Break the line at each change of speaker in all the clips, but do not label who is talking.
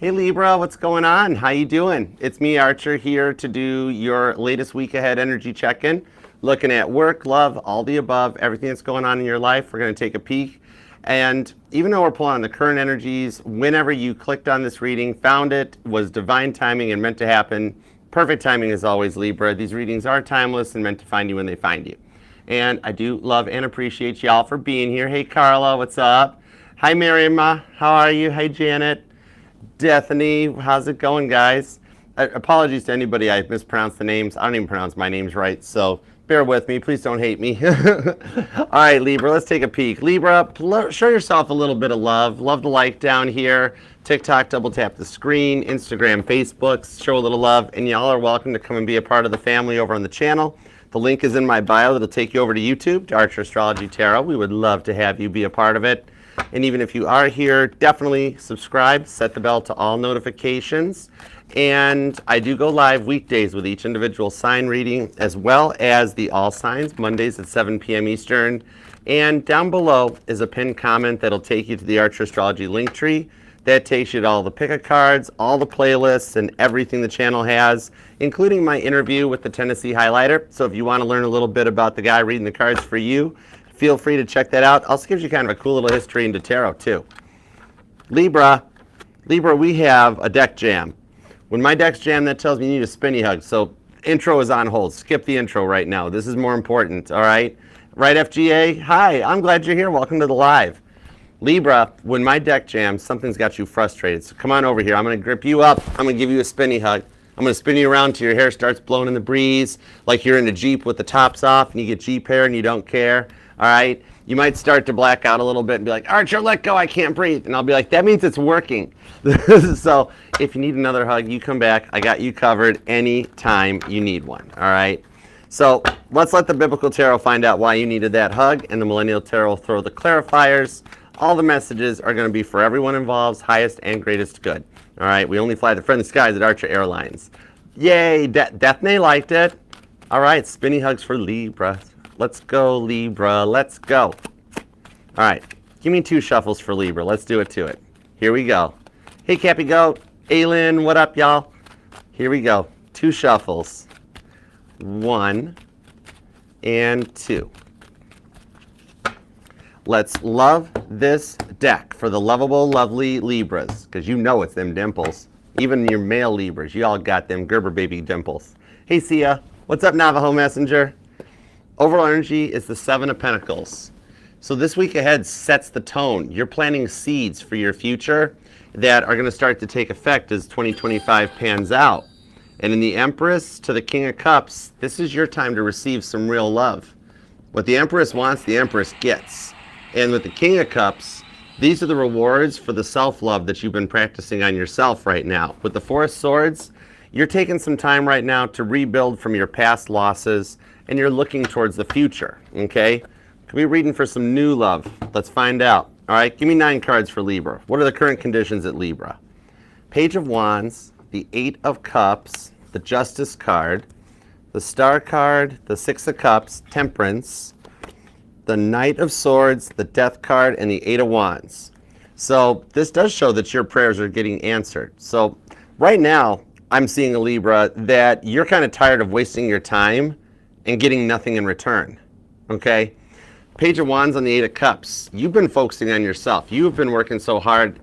Hey Libra, what's going on? How you doing? It's me, Archer, here to do your latest week ahead energy check-in. Looking at work, love, all the above, everything that's going on in your life. We're going to take a peek. And even though we're pulling on the current energies, whenever you clicked on this reading, found it, was divine timing and meant to happen. Perfect timing as always, Libra. These readings are timeless and meant to find you when they find you. And I do love and appreciate y'all for being here. Hey Carla, what's up? Hi Miriam, how are you? Hi Janet. Bethany, how's it going, guys? Apologies to anybody I mispronounced the names. I don't even pronounce my names right, so bear with me. Please don't hate me. All right, Libra, let's take a peek. Libra, show yourself a little bit of love. Love the like down here. TikTok, double tap the screen. Instagram, Facebook, show a little love. And y'all are welcome to come and be a part of the family over on the channel. The link is in my bio. That'll take you over to YouTube, to Archer Astrology Tarot. We would love to have you be a part of it. And even if you are here, definitely subscribe, set the bell to all notifications. And I do go live weekdays with each individual sign reading, as well as the all signs, Mondays at 7 p.m. Eastern. And down below is a pinned comment that'll take you to the Archer Astrology link tree. That takes you to all the pick-a-cards, all the playlists, and everything the channel has, including my interview with the Tennessee highlighter. So if you want to learn a little bit about the guy reading the cards for you, feel free to check that out. Also gives you kind of a cool little history into tarot too. Libra, we have a deck jam. When my deck's jam, that tells me you need a spinny hug. So intro is on hold. Skip the intro right now. This is more important, all right? Right, FGA? Hi, I'm glad you're here. Welcome to the live. Libra, when my deck jams, something's got you frustrated. So come on over here. I'm going to grip you up. I'm going to give you a spinny hug. I'm going to spin you around till your hair starts blowing in the breeze, like you're in a Jeep with the tops off and you get Jeep hair and you don't care. All right, you might start to black out a little bit and be like, Archer, let go, I can't breathe. And I'll be like, that means it's working. So if you need another hug, you come back. I got you covered anytime you need one, all right? So let's let the Biblical Tarot find out why you needed that hug, and the Millennial Tarot will throw the clarifiers. All the messages are going to be for everyone involved's highest and greatest good, all right? We only fly the friendly skies at Archer Airlines. Yay, Daphne liked it. All right, spinny hugs for Libra. Let's go, Libra. Let's go. All right. Give me 2 shuffles for Libra. Let's do it to it. Here we go. Hey, Cappy Goat. Aylin, what up, y'all? Here we go. 2 shuffles. 1 and 2. Let's love this deck for the lovable, lovely Libras, because you know it's them dimples. Even your male Libras, you all got them Gerber baby dimples. Hey, Sia. What's up, Navajo Messenger? Overall energy is the 7 of Pentacles. So this week ahead sets the tone. You're planting seeds for your future that are going to start to take effect as 2025 pans out. And in the Empress to the King of Cups, this is your time to receive some real love. What the Empress wants, the Empress gets. And with the King of Cups, these are the rewards for the self-love that you've been practicing on yourself right now. With the Four of Swords, you're taking some time right now to rebuild from your past losses, and you're looking towards the future, okay? Could be reading for some new love. Let's find out. All right, give me 9 cards for Libra. What are the current conditions at Libra? Page of Wands, the 8 of Cups, the Justice card, the Star card, the 6 of Cups, Temperance, the Knight of Swords, the Death card, and the 8 of Wands. So this does show that your prayers are getting answered. So right now, I'm seeing a Libra that you're kind of tired of wasting your time and getting nothing in return, okay? Page of Wands on the 8 of Cups. You've been focusing on yourself. You've been working so hard,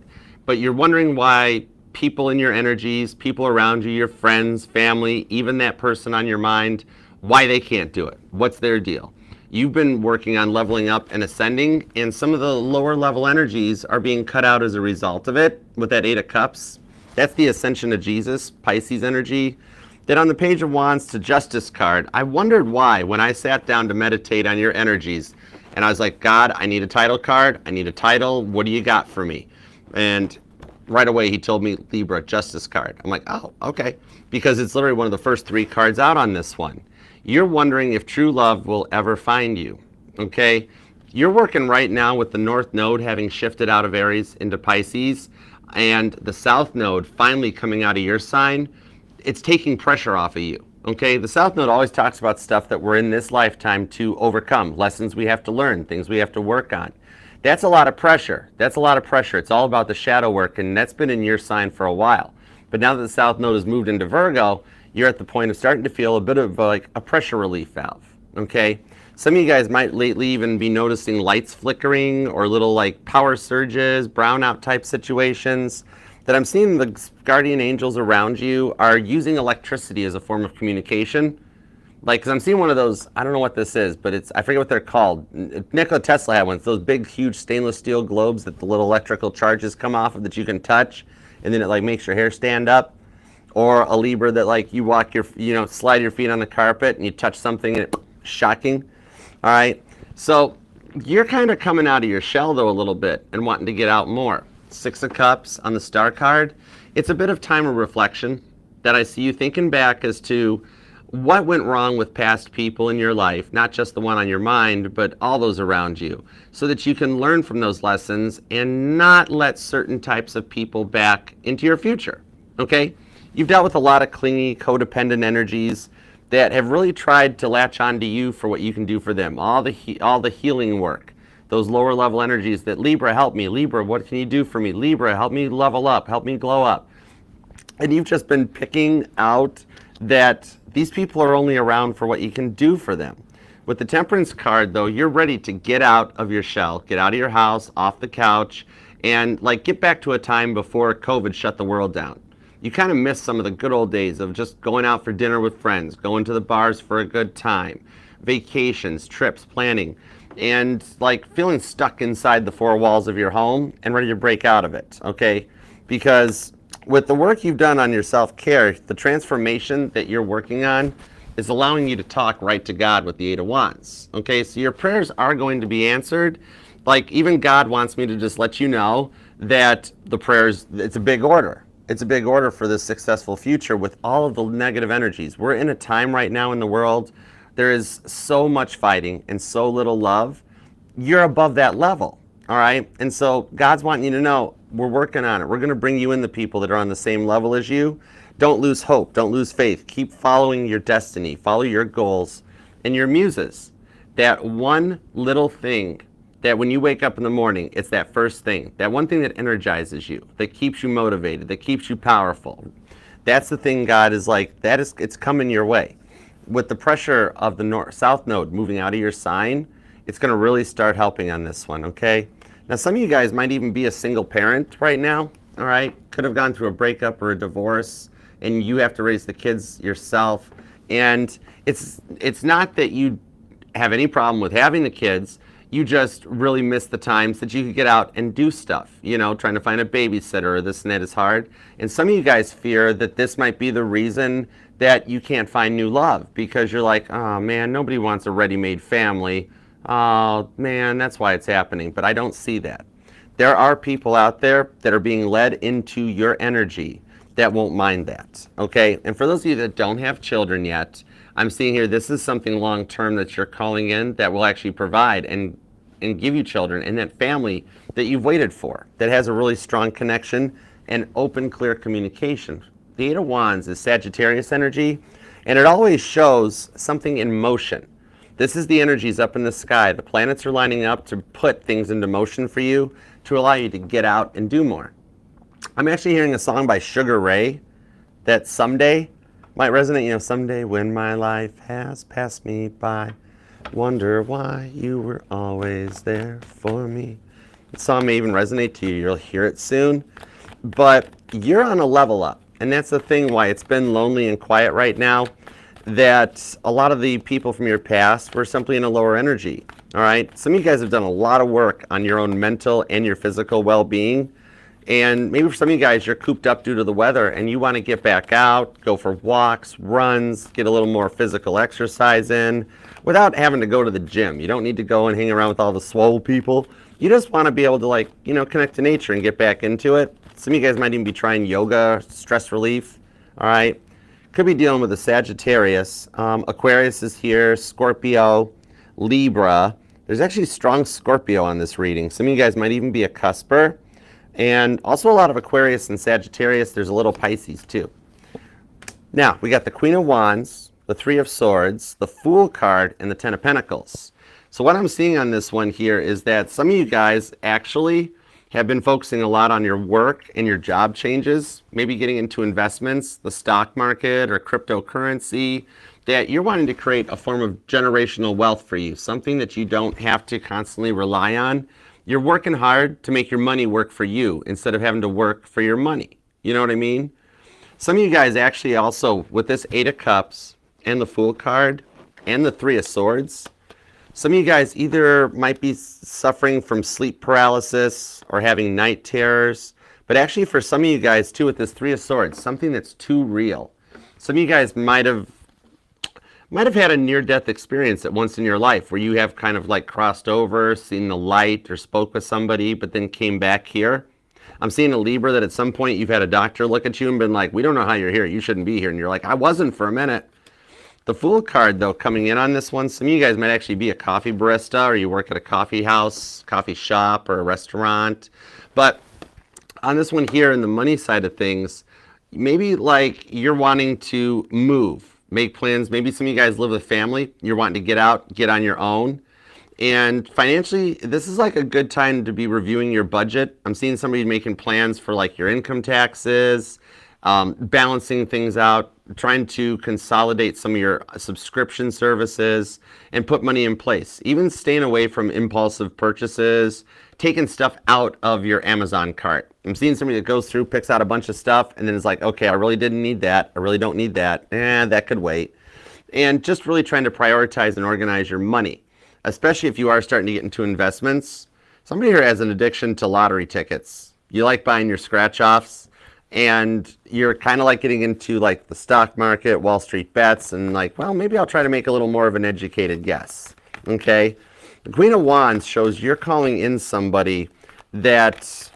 but you're wondering why people in your energies, people around you, your friends, family, even that person on your mind, why they can't do it. What's their deal? You've been working on leveling up and ascending, and some of the lower level energies are being cut out as a result of it with that 8 of Cups. That's the ascension of Jesus, Pisces energy. Then on the Page of Wands to Justice card, I wondered why when I sat down to meditate on your energies, and I was like, God, I need a title card. I need a title. What do you got for me? And right away he told me Libra, Justice card. I'm like, oh, okay. Because it's literally one of the first 3 cards out on this one. You're wondering if true love will ever find you, okay? You're working right now with the North Node having shifted out of Aries into Pisces, and the South Node finally coming out of your sign. It's taking pressure off of you, okay? The South Node always talks about stuff that we're in this lifetime to overcome, lessons we have to learn, things we have to work on. That's a lot of pressure. That's a lot of pressure. It's all about the shadow work, and that's been in your sign for a while. But now that the South Node has moved into Virgo, you're at the point of starting to feel a bit of like a pressure relief valve, okay? Some of you guys might lately even be noticing lights flickering or little like power surges, brownout type situations. That I'm seeing the guardian angels around you are using electricity as a form of communication. Like, because I'm seeing one of those, I don't know what this is, but I forget what they're called. Nikola Tesla had one. It's those big, huge stainless steel globes that the little electrical charges come off of that you can touch, and then it like makes your hair stand up. Or a Libra that like you walk your, slide your feet on the carpet and you touch something and it's shocking. All right. So you're kind of coming out of your shell though a little bit and wanting to get out more. 6 of Cups on the Star card. It's a bit of time of reflection that I see you thinking back as to what went wrong with past people in your life, not just the one on your mind, but all those around you, so that you can learn from those lessons and not let certain types of people back into your future, okay? You've dealt with a lot of clingy, codependent energies that have really tried to latch onto you for what you can do for them, all the healing work, those lower level energies that, Libra, help me, Libra, what can you do for me, Libra, help me level up, help me glow up. And you've just been picking out that these people are only around for what you can do for them. With the Temperance card, though, you're ready to get out of your shell, get out of your house, off the couch, and like get back to a time before COVID shut the world down. You kind of miss some of the good old days of just going out for dinner with friends, going to the bars for a good time, vacations, trips, planning, and like feeling stuck inside the 4 walls of your home and ready to break out of it, okay? Because with the work you've done on your self-care, the transformation that you're working on is allowing you to talk right to God with the 8 of Wands. Okay, so your prayers are going to be answered. Like even God wants me to just let you know that the prayers, it's a big order. It's a big order for this successful future with all of the negative energies. We're in a time right now in the world, there is so much fighting and so little love. You're above that level, all right? And so God's wanting you to know, we're working on it. We're going to bring you in the people that are on the same level as you. Don't lose hope. Don't lose faith. Keep following your destiny. Follow your goals and your muses. That one little thing that when you wake up in the morning, it's that first thing. That one thing that energizes you, that keeps you motivated, that keeps you powerful. That's the thing God is like, it's coming your way. With the pressure of the South Node moving out of your sign, it's going to really start helping on this one, okay? Now, some of you guys might even be a single parent right now, all right? Could have gone through a breakup or a divorce, and you have to raise the kids yourself. And it's not that you have any problem with having the kids, you just really miss the times that you could get out and do stuff. Trying to find a babysitter or this and that is hard. And some of you guys fear that this might be the reason that you can't find new love because you're like, oh man, nobody wants a ready-made family. Oh man, that's why it's happening. But I don't see that. There are people out there that are being led into your energy that won't mind that, okay? And for those of you that don't have children yet, I'm seeing here this is something long-term that you're calling in that will actually provide and give you children and that family that you've waited for, that has a really strong connection and open, clear communication. The 8 of Wands is Sagittarius energy, and it always shows something in motion. This is the energies up in the sky. The planets are lining up to put things into motion for you to allow you to get out and do more. I'm actually hearing a song by Sugar Ray that someday might resonate. Someday when my life has passed me by, wonder why you were always there for me. The song may even resonate to you. You'll hear it soon. But you're on a level up. And that's the thing why it's been lonely and quiet right now, that a lot of the people from your past were simply in a lower energy. All right? Some of you guys have done a lot of work on your own mental and your physical well-being. And maybe for some of you guys, you're cooped up due to the weather and you want to get back out, go for walks, runs, get a little more physical exercise in without having to go to the gym. You don't need to go and hang around with all the swole people. You just want to be able to connect to nature and get back into it. Some of you guys might even be trying yoga, stress relief, all right? Could be dealing with a Sagittarius. Aquarius is here, Scorpio, Libra. There's actually strong Scorpio on this reading. Some of you guys might even be a cusper. And also a lot of Aquarius and Sagittarius. There's a little Pisces too. Now, we got the Queen of Wands, the 3 of Swords, the Fool card, and the 10 of Pentacles. So what I'm seeing on this one here is that some of you guys actually have been focusing a lot on your work and your job changes, maybe getting into investments, the stock market or cryptocurrency, that you're wanting to create a form of generational wealth for you, something that you don't have to constantly rely on. You're working hard to make your money work for you instead of having to work for your money. You know what I mean? Some of you guys actually also, with this Eight of Cups and the Fool card and the Three of Swords, some of you guys either might be suffering from sleep paralysis or having night terrors, but actually for some of you guys too with this Three of Swords, something that's too real. Some of you guys might have had a near-death experience at once in your life where you have kind of like crossed over, seen the light or spoke with somebody, but then came back here. I'm seeing a Libra that at some point you've had a doctor look at you and been like, we don't know how you're here, you shouldn't be here. And you're like, I wasn't for a minute. The Fool card, though, coming in on this one, some of you guys might actually be a coffee barista or you work at a coffee house, coffee shop, or a restaurant. But on this one here, in the money side of things, maybe like you're wanting to move, make plans. Maybe some of you guys live with family. You're wanting to get out, get on your own. And financially, this is like a good time to be reviewing your budget. I'm seeing somebody making plans for like your income taxes, balancing things out, trying to consolidate some of your subscription services and put money in place. Even staying away from impulsive purchases, taking stuff out of your Amazon cart. I'm seeing somebody that goes through, picks out a bunch of stuff, and then is like, okay, I really didn't need that. I really don't need that. That could wait. And just really trying to prioritize and organize your money, especially if you are starting to get into investments. Somebody here has an addiction to lottery tickets. You like buying your scratch-offs, and you're kind of like getting into like the stock market, Wall Street bets, and like, well, maybe I'll try to make a little more of an educated guess. Okay? The Queen of Wands shows you're calling in somebody that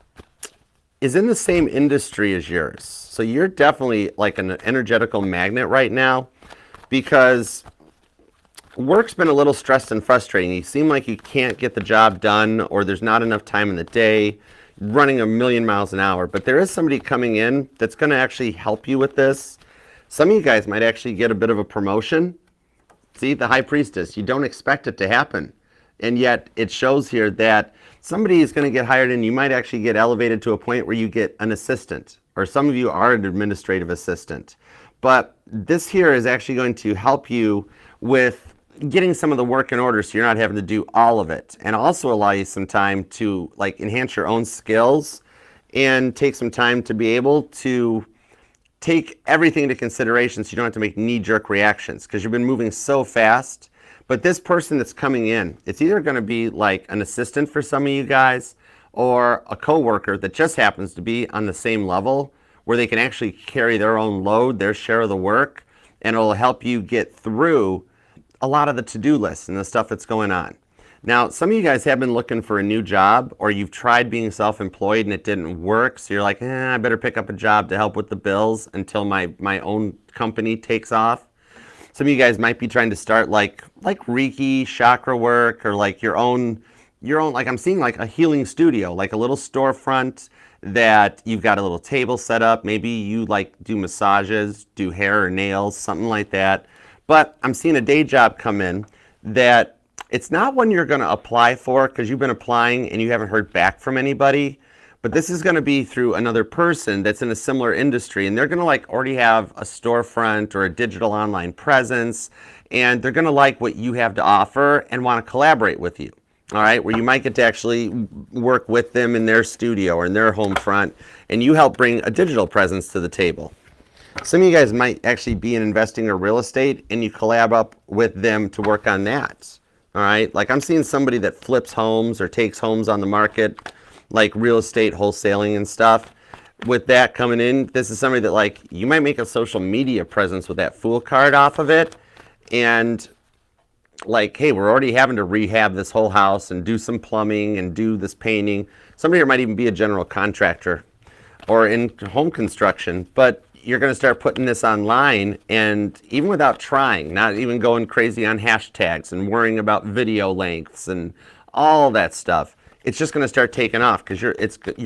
is in the same industry as yours. So you're definitely like an energetical magnet right now, because work's been a little stressed and frustrating. You seem like you can't get the job done, or there's not enough time in the day, running a million miles an hour. But there is somebody coming in that's going to actually help you with this. Some of you guys might actually get a bit of a promotion. See, the High Priestess, you don't expect it to happen. And yet it shows here that somebody is going to get hired and you might actually get elevated to a point where you get an assistant, or some of you are an administrative assistant. But this here is actually going to help you with getting some of the work in order so you're not having to do all of it, and also allow you some time to like enhance your own skills and take some time to be able to take everything into consideration so you don't have to make knee-jerk reactions, because you've been moving so fast. But this person that's coming in, it's either going to be like an assistant for some of you guys or a coworker that just happens to be on the same level where they can actually carry their own load, their share of the work, and it'll help you get through a lot of the to-do lists and the stuff that's going on. Now, some of you guys have been looking for a new job, or you've tried being self-employed and it didn't work, so you're like, I better pick up a job to help with the bills until my own company takes off. Some of you guys might be trying to start like Reiki, chakra work, or like your own, like I'm seeing like a healing studio, like a little storefront that you've got a little table set up. Maybe you like do massages, do hair or nails, something like that. But I'm seeing a day job come in that it's not one you're going to apply for because you've been applying and you haven't heard back from anybody. But this is going to be through another person that's in a similar industry, and they're going to like already have a storefront or a digital online presence, and they're going to like what you have to offer and want to collaborate with you. All right, where you might get to actually work with them in their studio or in their home front, and you help bring a digital presence to the table. Some of you guys might actually be in investing or real estate, and you collab up with them to work on that. All right, like I'm seeing somebody that flips homes or takes homes on the market, like real estate wholesaling and stuff. With that coming in, this is somebody that like you might make a social media presence with that Fool card off of it, and like, hey, we're already having to rehab this whole house and do some plumbing and do this painting. Somebody here might even be a general contractor or in home construction, but you're going to start putting this online, and even without trying, not even going crazy on hashtags and worrying about video lengths and all that stuff, it's just going to start taking off, because you're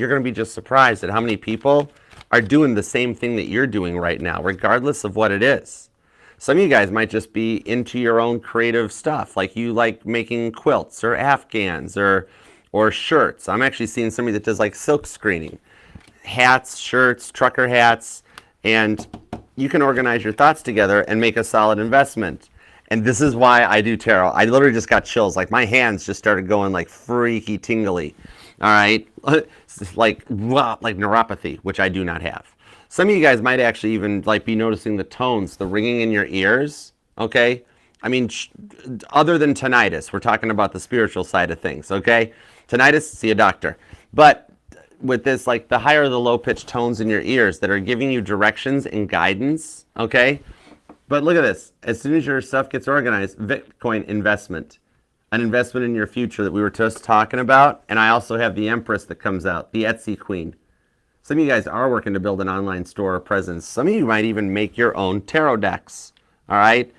going to be just surprised at how many people are doing the same thing that you're doing right now, regardless of what it is. Some of you guys might just be into your own creative stuff, like you like making quilts or afghans or shirts. I'm actually seeing somebody that does like silk screening, hats, shirts, trucker hats, and you can organize your thoughts together and make a solid investment. And this is why I do tarot. I literally just got chills. Like my hands just started going like freaky tingly. All right, like neuropathy, which I do not have. Some of you guys might actually even like be noticing the tones, the ringing in your ears. Okay, I mean, other than tinnitus, we're talking about the spiritual side of things. Okay, tinnitus, see a doctor. But with this, like the higher the low pitched tones in your ears that are giving you directions and guidance. Okay, but look at this. As soon as your stuff gets organized, Bitcoin investment. An investment in your future that we were just talking about. And I also have the Empress that comes out, the Etsy Queen. Some of you guys are working to build an online store or presence. Some of you might even make your own tarot decks. All right.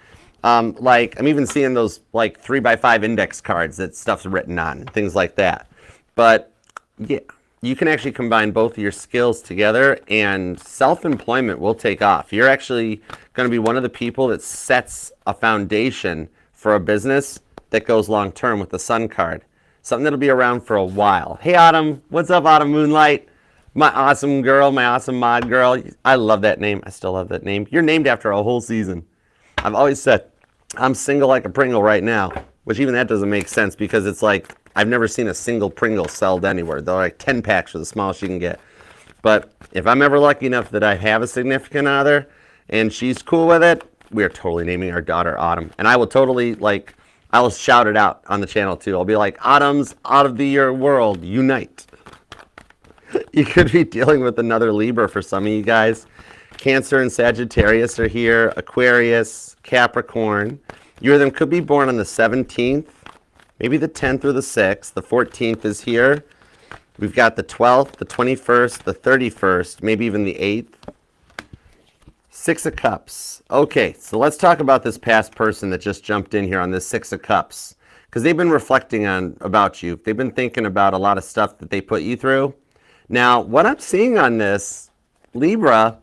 Like I'm even seeing those like 3x5 index cards that stuff's written on, things like that. But yeah, you can actually combine both of your skills together and self-employment will take off. You're actually going to be one of the people that sets a foundation for a business that goes long term with the Sun card. Something that'll be around for a while. Hey Autumn, what's up Autumn Moonlight? My awesome girl, my awesome mod girl. I love that name. I still love that name. You're named after a whole season. I've always said, I'm single like a Pringle right now, which even that doesn't make sense because it's like, I've never seen a single Pringle sold anywhere. They're like 10 packs are the smallest you can get. But if I'm ever lucky enough that I have a significant other and she's cool with it, we are totally naming our daughter Autumn. And I will totally like, I will shout it out on the channel too. I'll be like, Autumn's out of the year world, unite. You could be dealing with another Libra for some of you guys. Cancer and Sagittarius are here, Aquarius, Capricorn. You or them could be born on the 17th, maybe the 10th or the 6th. The 14th is here. We've got the 12th, the 21st, the 31st, maybe even the 8th. Six of Cups. Okay, so let's talk about this past person that just jumped in here on this Six of Cups. Because they've been reflecting on about you. They've been thinking about a lot of stuff that they put you through. Now, what I'm seeing on this, Libra,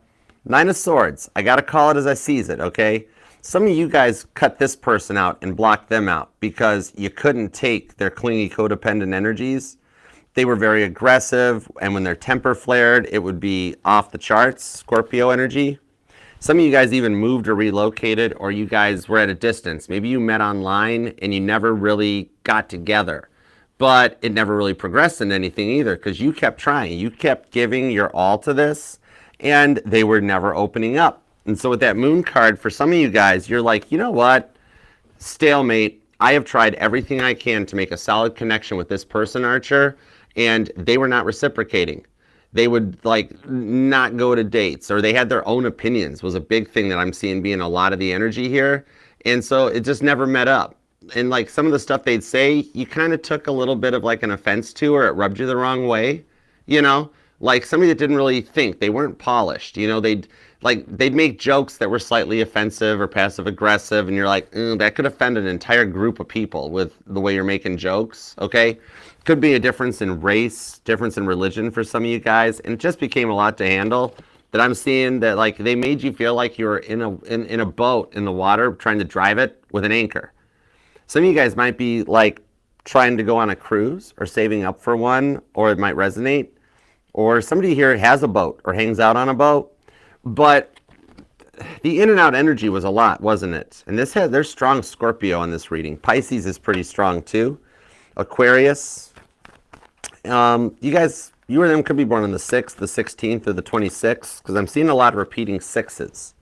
Nine of Swords. I got to call it as I sees it, okay? Some of you guys cut this person out and blocked them out because you couldn't take their clingy, codependent energies. They were very aggressive, and when their temper flared, it would be off the charts, Scorpio energy. Some of you guys even moved or relocated, or you guys were at a distance. Maybe you met online and you never really got together, but it never really progressed into anything either because you kept trying. You kept giving your all to this, and they were never opening up. And so with that Moon card, for some of you guys, you're like, you know what? Stalemate. I have tried everything I can to make a solid connection with this person, Archer, and they were not reciprocating. They would like not go to dates, or they had their own opinions was a big thing that I'm seeing being a lot of the energy here. And so it just never met up. And like some of the stuff they'd say, you kind of took a little bit of like an offense to, or it rubbed you the wrong way, you know, like somebody that didn't really think. They weren't polished, you know. They'd make jokes that were slightly offensive or passive aggressive, and you're like, that could offend an entire group of people with the way you're making jokes. Okay, could be a difference in race, difference in religion for some of you guys, and it just became a lot to handle. That I'm seeing that like they made you feel like you were in a boat in the water trying to drive it with an anchor. Some of you guys might be like trying to go on a cruise or saving up for one, or it might resonate. Or somebody here has a boat or hangs out on a boat, but the in and out energy was a lot, wasn't it? And there's strong Scorpio in this reading. Pisces is pretty strong too. Aquarius. You guys, you or them could be born on the 6th, the 16th, or the 26th, because I'm seeing a lot of repeating sixes.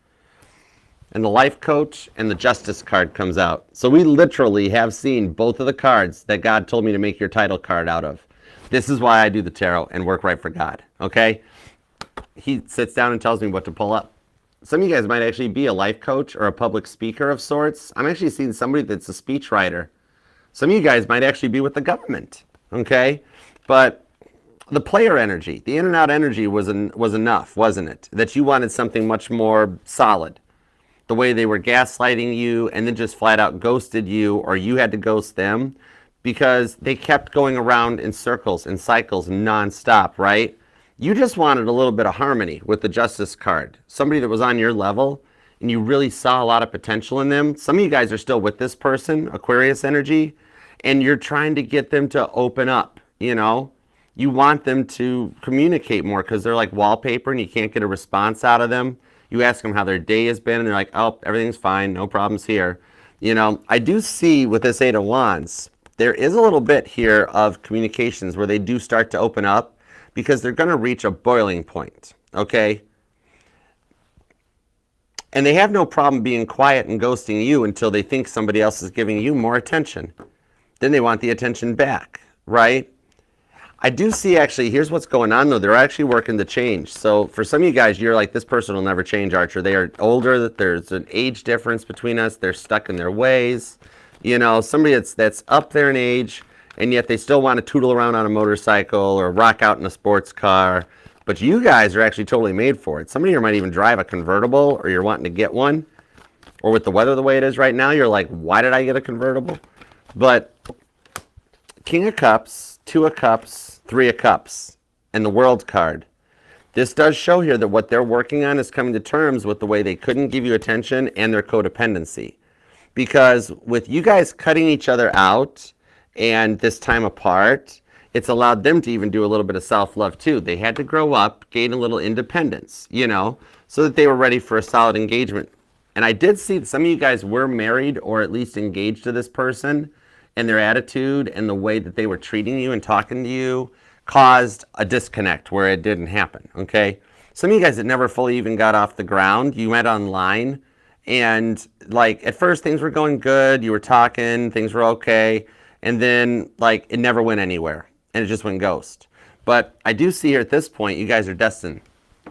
And the Life Coach and the Justice card comes out. So we literally have seen both of the cards that God told me to make your title card out of. This is why I do the tarot and work right for God, okay? He sits down and tells me what to pull up. Some of you guys might actually be a life coach or a public speaker of sorts. I'm actually seeing somebody that's a speechwriter. Some of you guys might actually be with the government, okay? But the player energy, the in and out energy was enough, wasn't it? That you wanted something much more solid. The way they were gaslighting you and then just flat out ghosted you, or you had to ghost them because they kept going around in circles and cycles nonstop, right? You just wanted a little bit of harmony with the Justice card. Somebody that was on your level, and you really saw a lot of potential in them. Some of you guys are still with this person, Aquarius energy, and you're trying to get them to open up, you know? You want them to communicate more because they're like wallpaper and you can't get a response out of them. You ask them how their day has been and they're like, oh, everything's fine, no problems here. You know, I do see with this Eight of Wands, there is a little bit here of communications where they do start to open up because they're going to reach a boiling point, okay? And they have no problem being quiet and ghosting you until they think somebody else is giving you more attention. Then they want the attention back, right? I do see actually, here's what's going on though. They're actually working to change. So for some of you guys, you're like, this person will never change, Archer. They are older. There's an age difference between us. They're stuck in their ways. You know, somebody that's up there in age, and yet they still want to tootle around on a motorcycle or rock out in a sports car. But you guys are actually totally made for it. Somebody here might even drive a convertible, or you're wanting to get one. Or with the weather the way it is right now, you're like, why did I get a convertible? But King of Cups, Two of Cups, Three of Cups, and the World card. This does show here that what they're working on is coming to terms with the way they couldn't give you attention and their codependency. Because with you guys cutting each other out and this time apart, it's allowed them to even do a little bit of self-love too. They had to grow up, gain a little independence, you know, so that they were ready for a solid engagement. And I did see that some of you guys were married or at least engaged to this person, and their attitude and the way that they were treating you and talking to you caused a disconnect where it didn't happen, okay? Some of you guys that never fully even got off the ground, you met online, and like at first things were going good, you were talking, things were okay, and then like it never went anywhere and it just went ghost. But I do see here at this point, you guys are destined.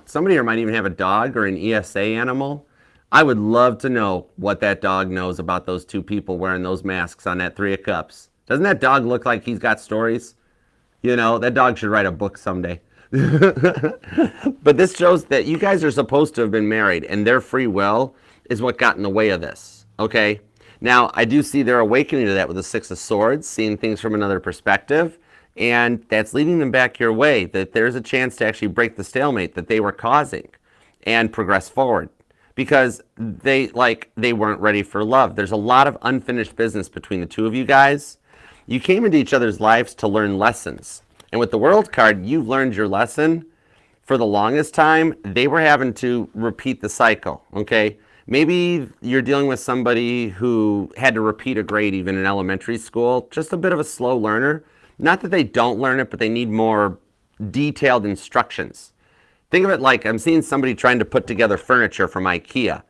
Somebody here might even have a dog or an ESA animal. I would love to know what that dog knows about those two people wearing those masks on that Three of Cups. Doesn't that dog look like he's got stories? You know, that dog should write a book someday. But this shows that you guys are supposed to have been married, and their free will is what got in the way of this, okay? Now, I do see they're awakening to that with the Six of Swords, seeing things from another perspective, and that's leading them back your way, that there's a chance to actually break the stalemate that they were causing and progress forward. Because they weren't ready for love. There's a lot of unfinished business between the two of you guys. You came into each other's lives to learn lessons. And with the World card, you've learned your lesson. For the longest time, they were having to repeat the cycle, okay? Maybe you're dealing with somebody who had to repeat a grade even in elementary school, just a bit of a slow learner. Not that they don't learn it, but they need more detailed instructions. Think of it like I'm seeing somebody trying to put together furniture from IKEA.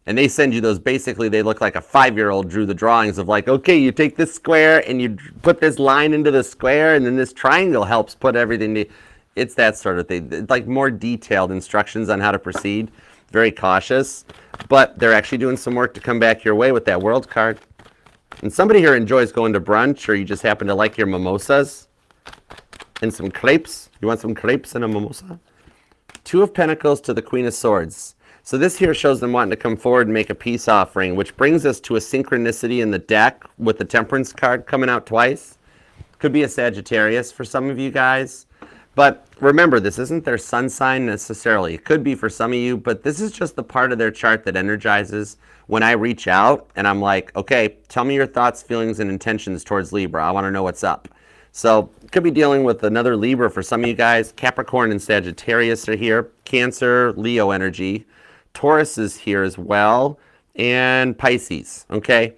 And they send you those, basically they look like a 5-year-old drew the drawings of like, okay, you take this square and you put this line into the square and then this triangle helps put everything. It's that sort of thing. It's like more detailed instructions on how to proceed. Very cautious. But they're actually doing some work to come back your way with that World card. And somebody here enjoys going to brunch, or you just happen to like your mimosas and some crepes. You want some crepes and a mimosa? Two of Pentacles to the Queen of Swords. So this here shows them wanting to come forward and make a peace offering, which brings us to a synchronicity in the deck with the Temperance card coming out twice. Could be a Sagittarius for some of you guys. But remember, this isn't their sun sign necessarily. It could be for some of you, but this is just the part of their chart that energizes when I reach out and I'm like, okay, tell me your thoughts, feelings, and intentions towards Libra. I want to know what's up. So could be dealing with another Libra for some of you guys. Capricorn and Sagittarius are here. Cancer, Leo energy. Taurus is here as well. And Pisces, okay?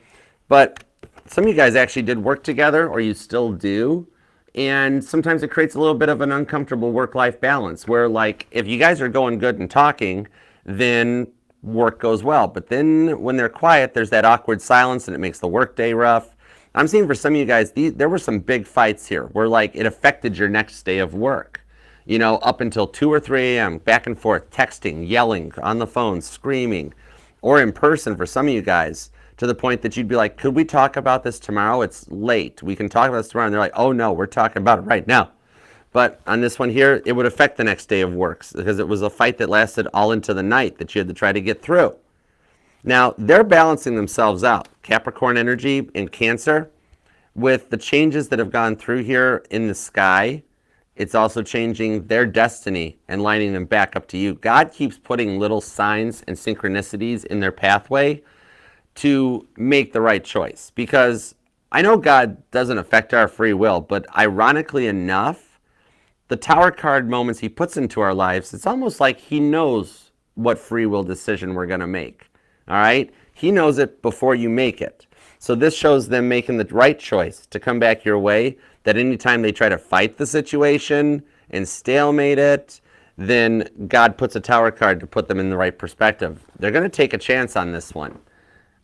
But some of you guys actually did work together, or you still do. And sometimes it creates a little bit of an uncomfortable work-life balance where, like, if you guys are going good and talking, then work goes well. But then when they're quiet, there's that awkward silence and it makes the workday rough. I'm seeing for some of you guys, there were some big fights here where, like, it affected your next day of work. You know, up until 2 or 3 a.m., back and forth, texting, yelling, on the phone, screaming, or in person for some of you guys, to the point that you'd be like, could we talk about this tomorrow? It's late. We can talk about this tomorrow. And they're like, oh, no, we're talking about it right now. But on this one here, it would affect the next day of work because it was a fight that lasted all into the night that you had to try to get through. Now, they're balancing themselves out, Capricorn energy and Cancer, with the changes that have gone through here in the sky It's also changing their destiny and lining them back up to you. God keeps putting little signs and synchronicities in their pathway to make the right choice. Because I know God doesn't affect our free will, but ironically enough, the Tower card moments he puts into our lives, it's almost like he knows what free will decision we're going to make. All right? He knows it before you make it. So this shows them making the right choice to come back your way, that anytime they try to fight the situation and stalemate it, then God puts a Tower card to put them in the right perspective. They're going to take a chance on this one.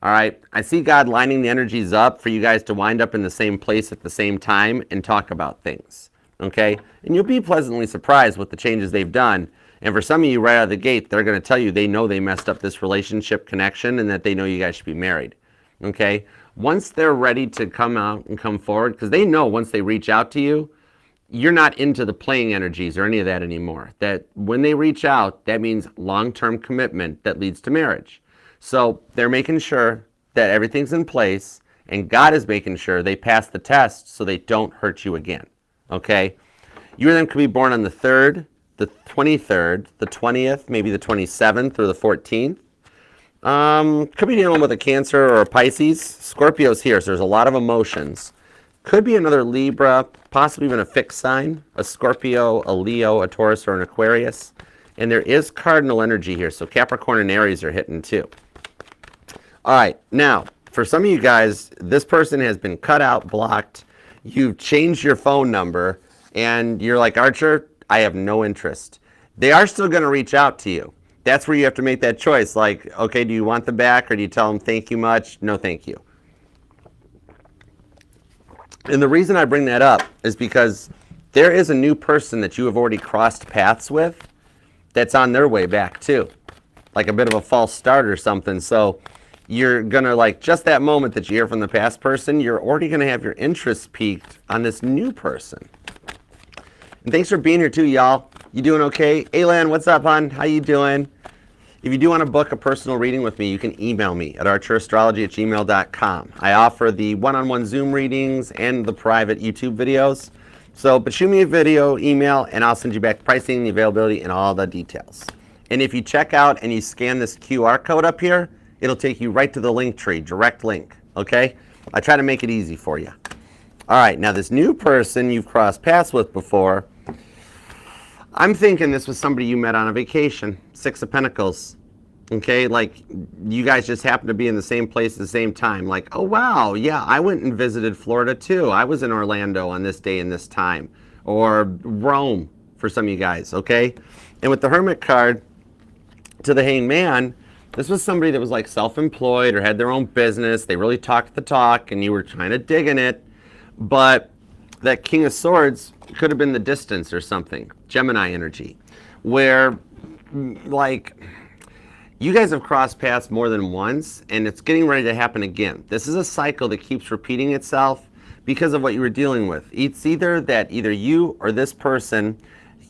All right? I see God lining the energies up for you guys to wind up in the same place at the same time and talk about things. Okay? And you'll be pleasantly surprised with the changes they've done. And for some of you right out of the gate, they're going to tell you they know they messed up this relationship connection and that they know you guys should be married. Okay? Once they're ready to come out and come forward, because they know once they reach out to you, you're not into the playing energies or any of that anymore. That when they reach out, that means long-term commitment that leads to marriage. So they're making sure that everything's in place, and God is making sure they pass the test so they don't hurt you again. Okay? You and them could be born on the 3rd, the 23rd, the 20th, maybe the 27th or the 14th. Could be dealing with a Cancer or a Pisces. Scorpio's here, so there's a lot of emotions. Could be another Libra, possibly even a fixed sign, a Scorpio, a Leo, a Taurus, or an Aquarius. And there is cardinal energy here, so Capricorn and Aries are hitting too. All right, now, for some of you guys, this person has been cut out, blocked. You've changed your phone number, and you're like, Archer, I have no interest. They are still going to reach out to you. That's where you have to make that choice. Like, okay, do you want them back, or do you tell them thank you much? No, thank you. And the reason I bring that up is because there is a new person that you have already crossed paths with that's on their way back too. Like a bit of a false start or something. So you're going to, like, just that moment that you hear from the past person, you're already going to have your interest piqued on this new person. And thanks for being here too, y'all. You doing okay? Aylan, what's up, hon? How you doing? If you do want to book a personal reading with me, you can email me at archerastrology@gmail.com. I offer the one-on-one Zoom readings and the private YouTube videos. But shoot me a video, email, and I'll send you back pricing, the availability, and all the details. And if you check out and you scan this QR code up here, it'll take you right to the link tree, direct link, okay? I try to make it easy for you. All right, now this new person you've crossed paths with before, I'm thinking this was somebody you met on a vacation, 6 of Pentacles, okay? Like, you guys just happen to be in the same place at the same time. Like, oh, wow, yeah, I went and visited Florida, too. I was in Orlando on this day and this time. Or Rome, for some of you guys, okay? And with the Hermit card to the Hanged Man, this was somebody that was, like, self-employed or had their own business. They really talked the talk, and you were kind of digging it. But that King of Swords could have been the distance or something, Gemini energy, where, like, you guys have crossed paths more than once, and it's getting ready to happen again. This is a cycle that keeps repeating itself because of what you were dealing with. It's either that either you or this person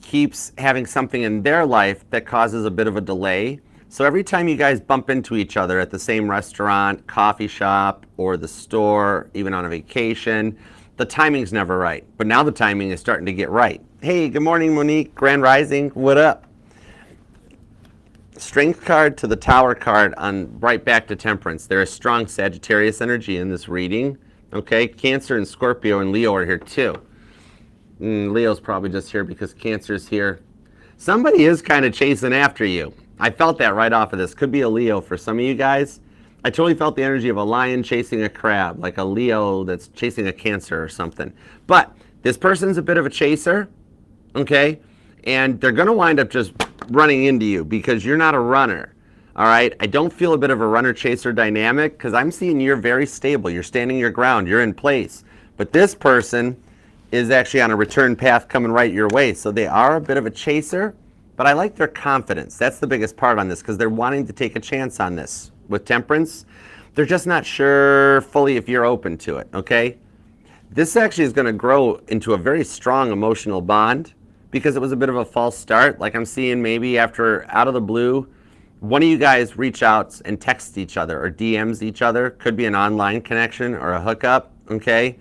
keeps having something in their life that causes a bit of a delay. So every time you guys bump into each other at the same restaurant, coffee shop, or the store, even on a vacation, the timing's never right. But now the timing is starting to get right. Hey, good morning, Monique. Grand Rising. What up? Strength card to the Tower card on right back to Temperance. There is strong Sagittarius energy in this reading. Okay, Cancer and Scorpio and Leo are here too. Leo's probably just here because Cancer's here. Somebody is kind of chasing after you. I felt that right off of this. Could be a Leo for some of you guys. I totally felt the energy of a lion chasing a crab, like a Leo that's chasing a Cancer or something. But this person's a bit of a chaser, okay? And they're going to wind up just running into you because you're not a runner, all right? I don't feel a bit of a runner-chaser dynamic because I'm seeing you're very stable. You're standing your ground. You're in place. But this person is actually on a return path coming right your way. So they are a bit of a chaser, but I like their confidence. That's the biggest part on this because they're wanting to take a chance on this. With Temperance, they're just not sure fully if you're open to it, okay? This actually is going to grow into a very strong emotional bond because it was a bit of a false start. Like I'm seeing maybe after out of the blue, one of you guys reach out and text each other or DMs each other. Could be an online connection or a hookup, okay?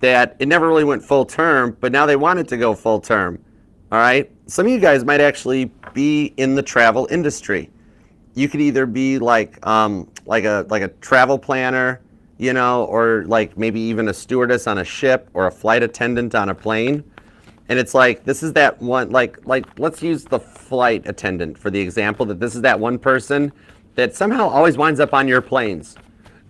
that it never really went full term, but now they want it to go full term. All right. Some of you guys might actually be in the travel industry. You could either be like a travel planner, you know, or like maybe even a stewardess on a ship or a flight attendant on a plane. And it's like, this is that one, like let's use the flight attendant for the example, that this is that one person that somehow always winds up on your planes,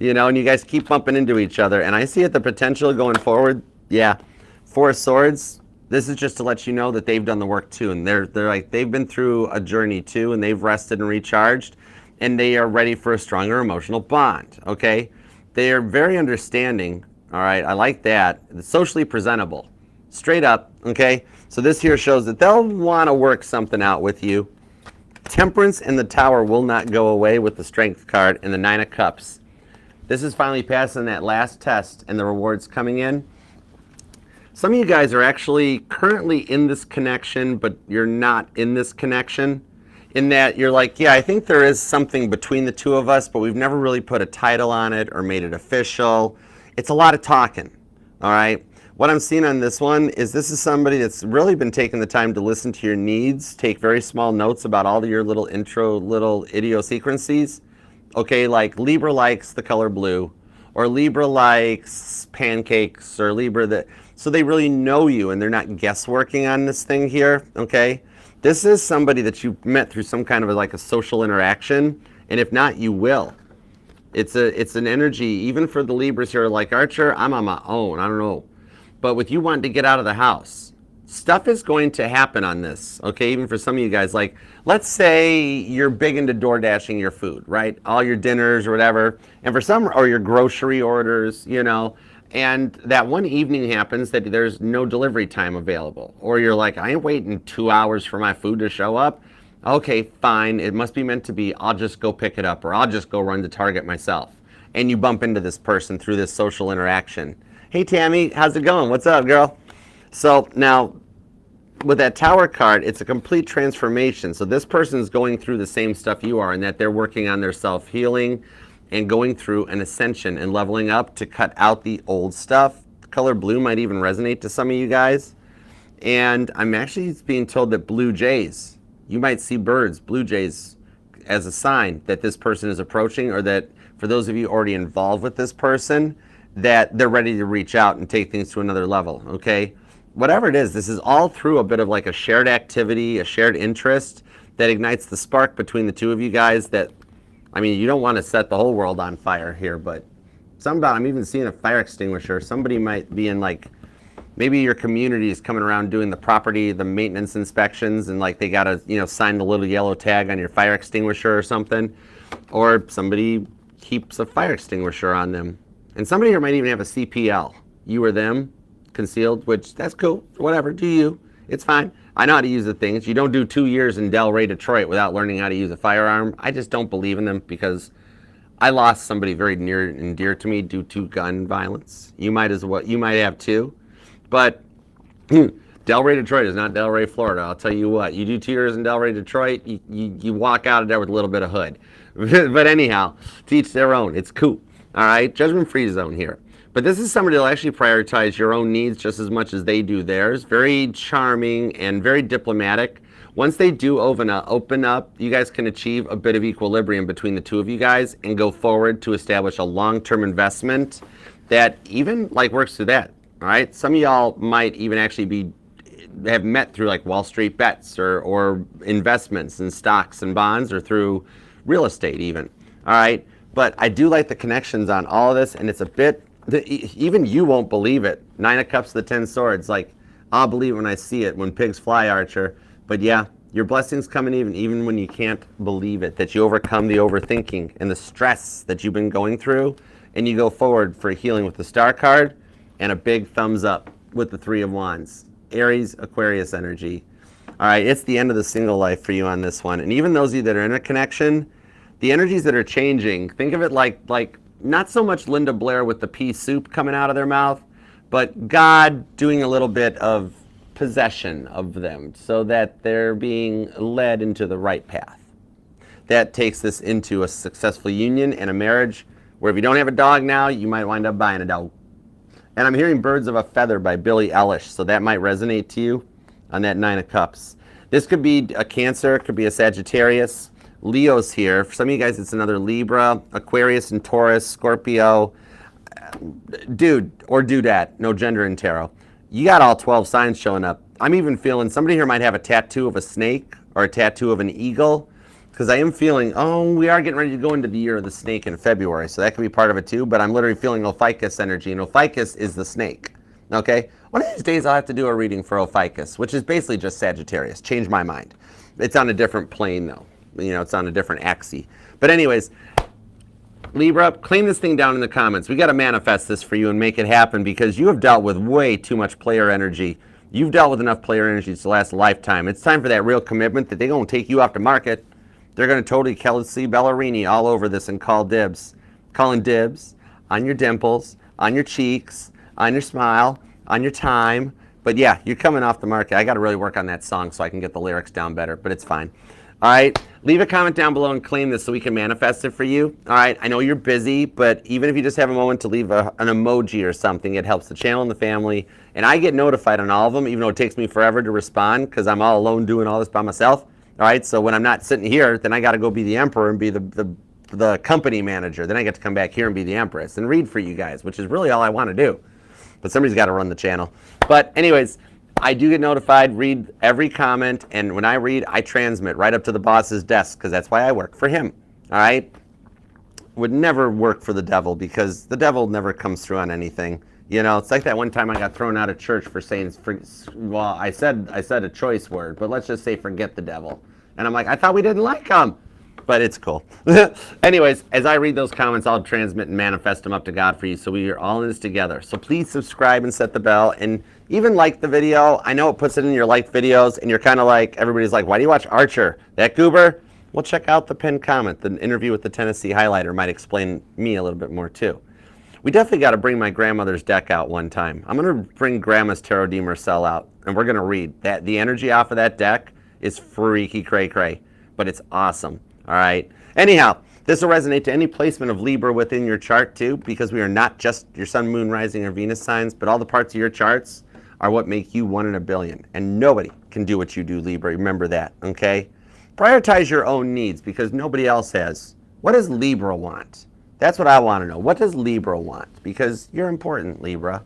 you know, and you guys keep bumping into each other. And I see it, the potential going forward. Yeah. Four of Swords. This is just to let you know that they've done the work too. And they're like, they've been through a journey too, and they've rested and recharged, and they are ready for a stronger emotional bond. Okay. They are very understanding. All right. I like that. It's socially presentable. Straight up, okay? So this here shows that they'll want to work something out with you. Temperance and the Tower will not go away with the Strength card and the Nine of Cups. This is finally passing that last test and the rewards coming in. Some of you guys are actually currently in this connection, but you're not in this connection. In that you're like, yeah, I think there is something between the two of us, but we've never really put a title on it or made it official. It's a lot of talking, all right? What I'm seeing on this one is this is somebody that's really been taking the time to listen to your needs, take very small notes about all of your little idiosyncrasies. Okay, like Libra likes the color blue, or Libra likes pancakes, or Libra that, so they really know you and they're not guessworking on this thing here, okay? This is somebody that you met through some kind of like a social interaction, and if not, you will. It's an energy, even for the Libras here, like Archer, I'm on my own, I don't know. But with you wanting to get out of the house, stuff is going to happen on this, okay? Even for some of you guys, like, let's say you're big into door dashing your food, right? All your dinners or whatever, and for some, or your grocery orders, you know, and that one evening happens that there's no delivery time available. Or you're like, I ain't waiting 2 hours for my food to show up. Okay, fine, it must be meant to be, I'll just go pick it up, or I'll just go run to Target myself. And you bump into this person through this social interaction. Hey Tammy, how's it going? What's up, girl? So now, with that Tower card, it's a complete transformation. So this person is going through the same stuff you are, in that they're working on their self-healing and going through an ascension and leveling up to cut out the old stuff. The color blue might even resonate to some of you guys. And I'm actually being told that blue jays, you might see birds, blue jays, as a sign that this person is approaching, or that for those of you already involved with this person, that they're ready to reach out and take things to another level, okay? Whatever it is, this is all through a bit of like a shared activity, a shared interest that ignites the spark between the two of you guys that, I mean, you don't want to set the whole world on fire here, but I'm even seeing a fire extinguisher. Somebody might be in like, maybe your community is coming around doing the property, the maintenance inspections, and like they got to, you know, sign the little yellow tag on your fire extinguisher or something. Or somebody keeps a fire extinguisher on them. And somebody here might even have a CPL, you or them, concealed, which that's cool, whatever, do you, it's fine. I know how to use the things. You don't do 2 years in Delray, Detroit without learning how to use a firearm. I just don't believe in them because I lost somebody very near and dear to me due to gun violence. You might have too, but Delray, Detroit is not Delray, Florida. I'll tell you what, you do 2 years in Delray, Detroit, you walk out of there with a little bit of hood. But anyhow, to each their own, it's cool. All right, judgment-free zone here. But this is somebody that'll actually prioritize your own needs just as much as they do theirs. Very charming and very diplomatic. Once they do open up, you guys can achieve a bit of equilibrium between the two of you guys and go forward to establish a long-term investment that even like works through that. All right, some of y'all might even actually have met through like Wall Street bets or investments in stocks and bonds, or through real estate even. All right. But I do like the connections on all of this, and it's a bit, even you won't believe it. 9 of Cups, the 10 Swords, like, I'll believe when I see it, when pigs fly, Archer. But yeah, your blessings coming even when you can't believe it, that you overcome the overthinking and the stress that you've been going through, and you go forward for healing with the Star card, and a big thumbs up with the 3 of Wands. Aries, Aquarius energy. All right, it's the end of the single life for you on this one. And even those of you that are in a connection, the energies that are changing, think of it like not so much Linda Blair with the pea soup coming out of their mouth, but God doing a little bit of possession of them so that they're being led into the right path. That takes this into a successful union and a marriage where if you don't have a dog now, you might wind up buying a dog. And I'm hearing Birds of a Feather by Billie Eilish, so that might resonate to you on that Nine of Cups. This could be a Cancer, it could be a Sagittarius. Leo's here. For some of you guys, it's another Libra, Aquarius and Taurus, Scorpio. Dude or dudette, no gender in tarot. You got all 12 signs showing up. I'm even feeling somebody here might have a tattoo of a snake or a tattoo of an eagle, because I am feeling, oh, we are getting ready to go into the year of the snake in February, so that could be part of it too, but I'm literally feeling Ophiuchus energy, and Ophiuchus is the snake, okay? One of these days I'll have to do a reading for Ophiuchus, which is basically just Sagittarius. Change my mind. It's on a different plane though. You know, it's on a different axis. But anyways, Libra, claim this thing down in the comments. We got to manifest this for you and make it happen, because you have dealt with way too much player energy. You've dealt with enough player energy to last a lifetime. It's time for that real commitment that they're going to take you off the market. They're going to totally Kelsey Ballerini all over this and call dibs. Calling dibs on your dimples, on your cheeks, on your smile, on your time. But yeah, you're coming off the market. I got to really work on that song so I can get the lyrics down better, but it's fine. All right, leave a comment down below and claim this so we can manifest it for you. All right, I know you're busy, but even if you just have a moment to leave an emoji or something, it helps the channel and the family. And I get notified on all of them, even though it takes me forever to respond because I'm all alone doing all this by myself. All right, so when I'm not sitting here, then I got to go be the emperor and be the company manager. Then I get to come back here and be the empress and read for you guys, which is really all I want to do. But somebody's got to run the channel. But anyways, I do get notified, read every comment, and when I read, I transmit right up to the boss's desk, because that's why I work for him, all right? Would never work for the devil, because the devil never comes through on anything. You know, it's like that one time I got thrown out of church for saying, well, I said a choice word, but let's just say forget the devil. And I'm like, I thought we didn't like him. But it's cool. Anyways, as I read those comments, I'll transmit and manifest them up to God for you, so we are all in this together. So please subscribe and set the bell, and even like the video. I know it puts it in your liked videos, and you're kind of like, everybody's like, why do you watch Archer? That goober? Well, check out the pinned comment. The interview with the Tennessee highlighter might explain me a little bit more too. We definitely got to bring my grandmother's deck out one time. I'm going to bring Grandma's Tarot de Marcel out, and we're going to read. The energy off of that deck is freaky cray-cray, but it's awesome. All right. Anyhow, this will resonate to any placement of Libra within your chart too, because we are not just your sun, moon, rising, or Venus signs, but all the parts of your charts are what make you 1 in a billion. And nobody can do what you do, Libra. Remember that, okay? Prioritize your own needs, because nobody else has. What does Libra want? That's what I want to know. What does Libra want? Because you're important, Libra.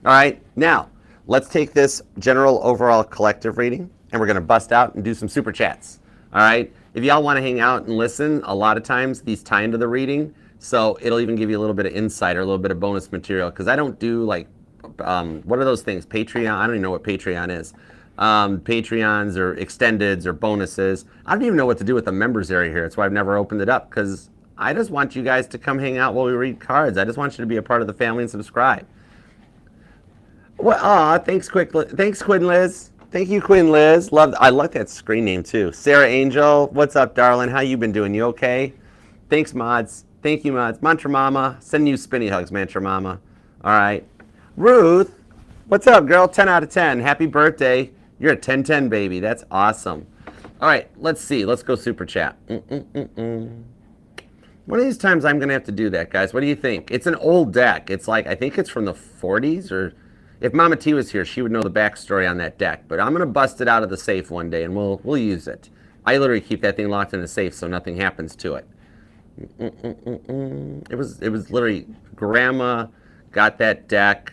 All right. Now, let's take this general overall collective reading, and we're going to bust out and do some super chats. All right. If y'all want to hang out and listen, a lot of times these tie into the reading, so it'll even give you a little bit of insight or a little bit of bonus material, because I don't do like, what are those things? Patreon? I don't even know what Patreon is. Patreons or extendeds or bonuses. I don't even know what to do with the members area here. That's why I've never opened it up, because I just want you guys to come hang out while we read cards. I just want you to be a part of the family and subscribe. Well, thanks, Quinn Liz. Thank you, Quinn Liz. I like that screen name too. Sarah Angel, what's up, darling? How you been doing? You okay? Thanks, mods. Thank you, mods. Mantra Mama, sending you spinny hugs, Mantra Mama. All right. Ruth, what's up, girl? 10 out of 10. Happy birthday. You're a 10-10, baby. That's awesome. All right, let's see. Let's go super chat. One of these times I'm going to have to do that, guys. What do you think? It's an old deck. It's like, I think it's from the 40s, or if Mama T was here, she would know the backstory on that deck. But I'm going to bust it out of the safe one day, and we'll use it. I literally keep that thing locked in the safe so nothing happens to it. It was literally, Grandma got that deck.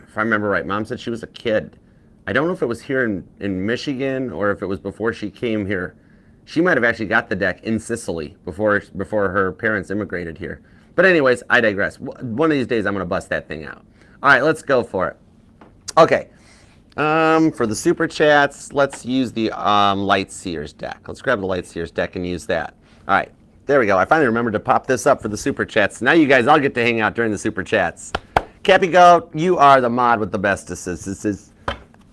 If I remember right, Mom said she was a kid. I don't know if it was here in Michigan or if it was before she came here. She might have actually got the deck in Sicily before her parents immigrated here. But anyways, I digress. One of these days, I'm going to bust that thing out. All right, let's go for it. Okay. For the super chats, let's use the Light Seers deck. Let's grab the Light Seers deck and use that. All right, there we go. I finally remembered to pop this up for the super chats. Now you guys all get to hang out during the super chats. Cappy Goat, you are the mod with the bestesses. This is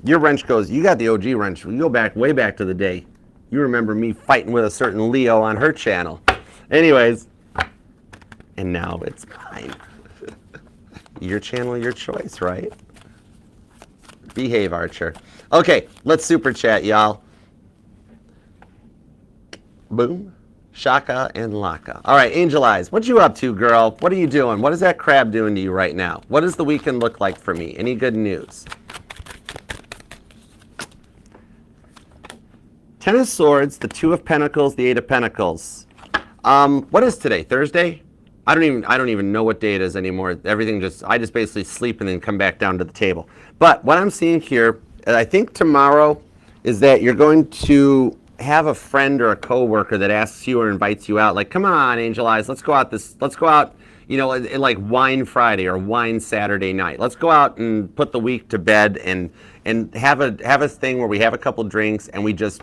your wrench goes. You got the OG wrench. We go back way back to the day. You remember me fighting with a certain Leo on her channel. Anyways, and now it's mine. Your channel, your choice, right? Behave, Archer. Okay, let's super chat, y'all. Boom. Shaka and Laka. All right, Angel Eyes, what you up to, girl? What are you doing? What is that crab doing to you right now? What does the weekend look like for me? Any good news? Ten of Swords, the Two of Pentacles, the Eight of Pentacles. What is today? Thursday? I don't even know what day it is anymore. I just basically sleep and then come back down to the table. But what I'm seeing here, I think tomorrow is that you're going to have a friend or a coworker that asks you or invites you out, like, come on, Angel Eyes, let's go out, like Wine Friday or Wine Saturday night. Let's go out and put the week to bed and have a thing where we have a couple drinks and we just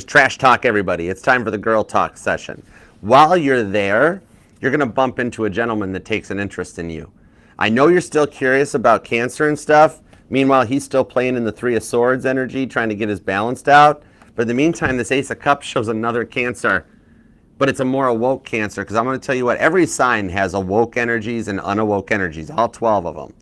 trash talk everybody. It's time for the girl talk session. While you're there, you're gonna bump into a gentleman that takes an interest in you. I know you're still curious about Cancer and stuff. Meanwhile, he's still playing in the Three of Swords energy, trying to get his balanced out. But in the meantime, this Ace of Cups shows another Cancer, but it's a more awoke Cancer, because I'm going to tell you what, every sign has awoke energies and unawoke energies, all 12 of them.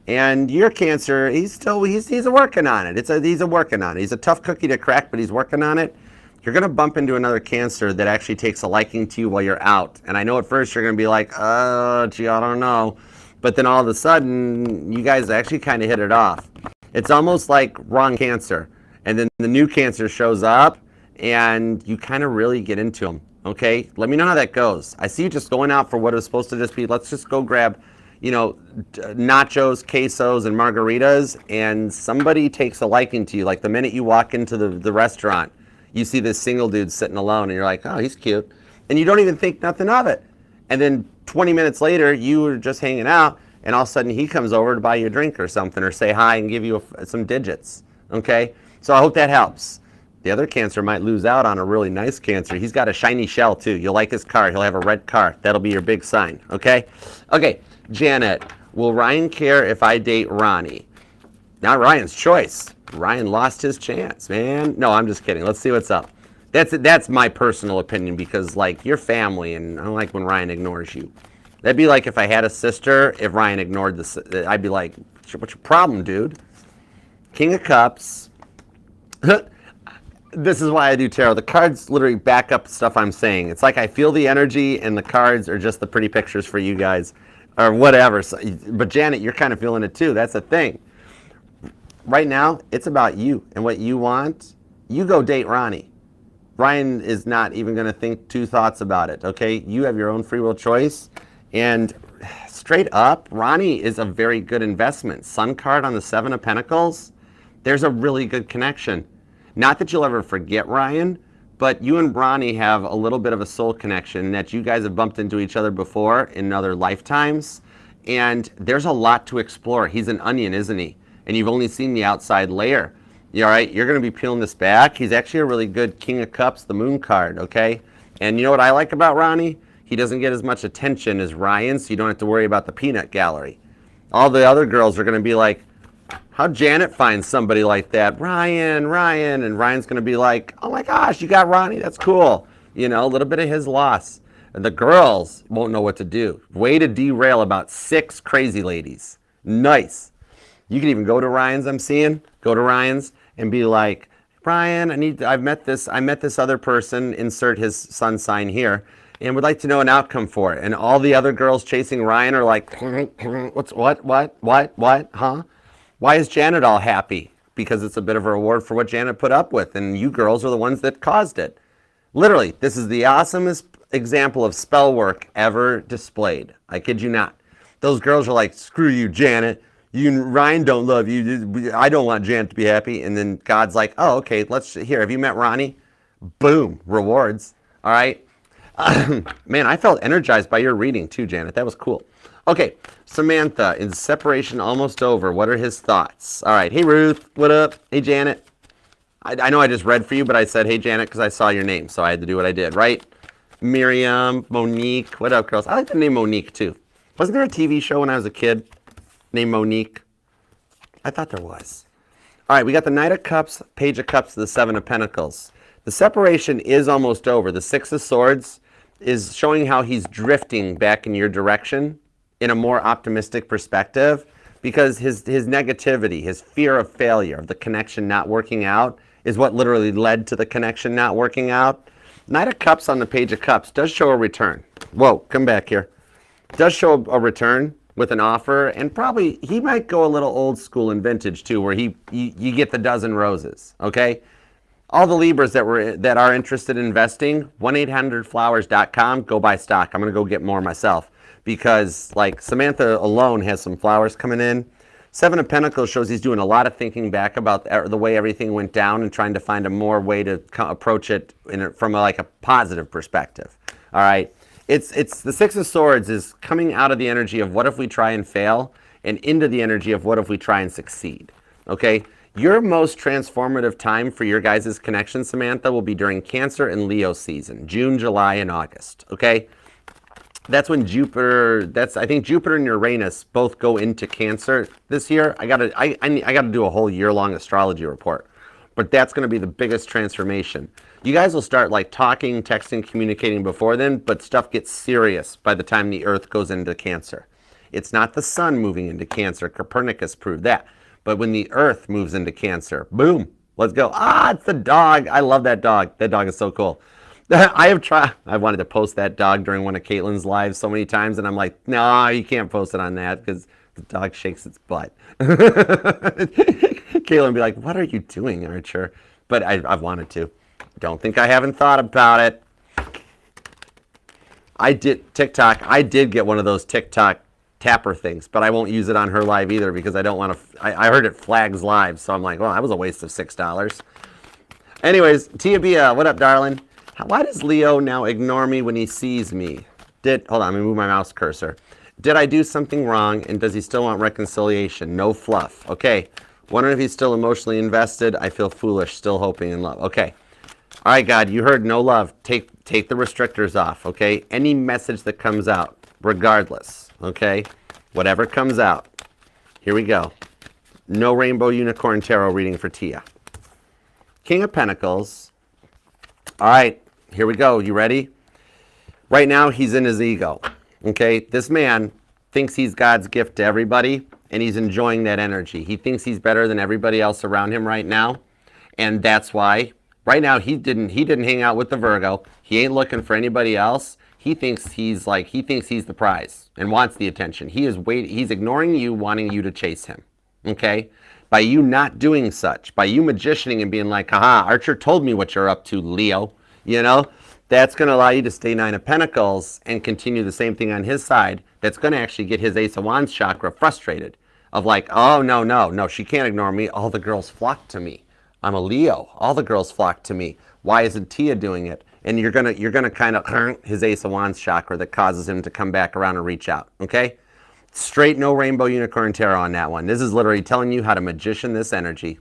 And your Cancer, he's working on it. He's working on it. He's a tough cookie to crack, but he's working on it. You're going to bump into another Cancer that actually takes a liking to you while you're out. And I know at first you're going to be like, gee, I don't know. But then all of a sudden, you guys actually kind of hit it off. It's almost like wrong Cancer. And then the new Cancer shows up, and you kind of really get into them, okay? Let me know how that goes. I see you just going out for what is supposed to just be, let's just go grab, nachos, quesos, and margaritas, and somebody takes a liking to you. Like the minute you walk into the restaurant, you see this single dude sitting alone, and you're like, oh, he's cute. And you don't even think nothing of it. And then 20 minutes later, you were just hanging out, and all of a sudden he comes over to buy you a drink or something, or say hi and give you some digits, okay? So I hope that helps. The other Cancer might lose out on a really nice Cancer. He's got a shiny shell too. You'll like his car. He'll have a red car. That'll be your big sign, okay? Okay, Janet, will Ryan care if I date Ronnie? Not Ryan's choice. Ryan lost his chance, man. No, I'm just kidding. Let's see what's up. That's my personal opinion, because like you're family, and I don't like when Ryan ignores you. That'd be like if I had a sister, if Ryan ignored I'd be like, what's your problem, dude? King of Cups. This is why I do tarot. The cards literally back up stuff I'm saying. It's like I feel the energy, and the cards are just the pretty pictures for you guys, or whatever. So, but Janet, you're kind of feeling it too. That's the thing. Right now, it's about you and what you want. You go date Ronnie. Ryan is not even going to think two thoughts about it, okay? You have your own free will choice. And straight up, Ronnie is a very good investment. Sun card on the Seven of Pentacles. There's a really good connection. Not that you'll ever forget Ryan, but you and Ronnie have a little bit of a soul connection, that you guys have bumped into each other before in other lifetimes, and there's a lot to explore. He's an onion, isn't he? And you've only seen the outside layer. You all right? You're going to be peeling this back. He's actually a really good King of Cups, the Moon card, okay? And you know what I like about Ronnie? He doesn't get as much attention as Ryan, so you don't have to worry about the peanut gallery. All the other girls are going to be like, how'd Janet find somebody like that? Ryan, and Ryan's going to be like, oh my gosh, you got Ronnie, that's cool. A little bit of his loss. And the girls won't know what to do. Way to derail about 6 crazy ladies. Nice. You can even go to Ryan's, I'm seeing. Go to Ryan's and be like, Ryan, I met this other person, insert his sun sign here, and would like to know an outcome for it. And all the other girls chasing Ryan are like, what, huh? Why is Janet all happy? Because it's a bit of a reward for what Janet put up with, and you girls are the ones that caused it. Literally, this is the awesomest example of spell work ever displayed. I kid you not. Those girls are like, screw you, Janet. You and Ryan don't love you. I don't want Janet to be happy. And then God's like, oh, okay, here, have you met Ronnie? Boom, rewards. All right. Man, I felt energized by your reading too, Janet. That was cool. Okay, Samantha, is separation almost over? What are his thoughts? All right, hey Ruth, what up? Hey Janet. I know I just read for you, but I said, hey Janet, because I saw your name, so I had to do what I did, right? Miriam, Monique, what up, girls? I like the name Monique too. Wasn't there a TV show when I was a kid named Monique? I thought there was. All right, we got the Knight of Cups, Page of Cups, the Seven of Pentacles. The separation is almost over. The Six of Swords is showing how he's drifting back in your direction in a more optimistic perspective, because his negativity, his fear of failure, of the connection not working out, is what literally led to the connection not working out. Knight of Cups on the Page of Cups does show a return. Whoa, come back here. Does show a return with an offer, and probably he might go a little old school and vintage too, where you get the dozen roses, okay? All the Libras that are interested in investing, 1-800-flowers.com, go buy stock. I'm going to go get more myself because like Samantha alone has some flowers coming in. Seven of Pentacles shows he's doing a lot of thinking back about the way everything went down and trying to find a more way to approach it from a positive perspective. All right. It's the Six of Swords is coming out of the energy of what if we try and fail and into the energy of what if we try and succeed. Okay. Your most transformative time for your guys' connection, Samantha, will be during Cancer and Leo season, June, July, and August. Okay. That's when Jupiter, I think Jupiter and Uranus both go into Cancer this year. I gotta do a whole year-long astrology report, but that's gonna be the biggest transformation. You guys will start like talking, texting, communicating before then, but stuff gets serious by the time the Earth goes into Cancer. It's not the sun moving into Cancer. Copernicus proved that. But when the Earth moves into Cancer, boom, let's go. Ah, it's the dog. I love that dog. That dog is so cool. I wanted to post that dog during one of Caitlin's lives so many times, and I'm like, no, you can't post it on that because the dog shakes its butt. Caitlin would be like, what are you doing, Archer? But I've wanted to. Don't think I haven't thought about it. I did TikTok. I did get one of those TikTok tapper things, but I won't use it on her live either because I don't want to. I heard it flags live, so I'm like, well, that was a waste of $6. Anyways, Tia Bia, what up, darling? Why does Leo now ignore me when he sees me? Hold on, let me move my mouse cursor. Did I do something wrong, and does he still want reconciliation? No fluff. Okay, wondering if he's still emotionally invested. I feel foolish, still hoping in love. Okay. All right, God, you heard no love. Take the restrictors off, okay? Any message that comes out, regardless, okay? Whatever comes out. Here we go. No Rainbow Unicorn Tarot reading for Tia. King of Pentacles. All right, here we go. You ready? Right now, he's in his ego, okay? This man thinks he's God's gift to everybody, and he's enjoying that energy. He thinks he's better than everybody else around him right now, and that's why right now he didn't hang out with the Virgo. He ain't looking for anybody else. He thinks he's the prize and wants the attention. He's ignoring you, wanting you to chase him. Okay? By you not doing such, by you magicianing and being like, haha, Archer told me what you're up to, Leo. You know, that's going to allow you to stay Nine of Pentacles and continue the same thing on his side. That's going to actually get his Ace of Wands chakra frustrated. Of like, oh, no, she can't ignore me. All the girls flock to me. I'm a Leo. All the girls flock to me. Why isn't Tia doing it? And you're gonna kind of hurt his Ace of Wands chakra that causes him to come back around and reach out. Okay? Straight no Rainbow Unicorn Tarot on that one. This is literally telling you how to magician this energy.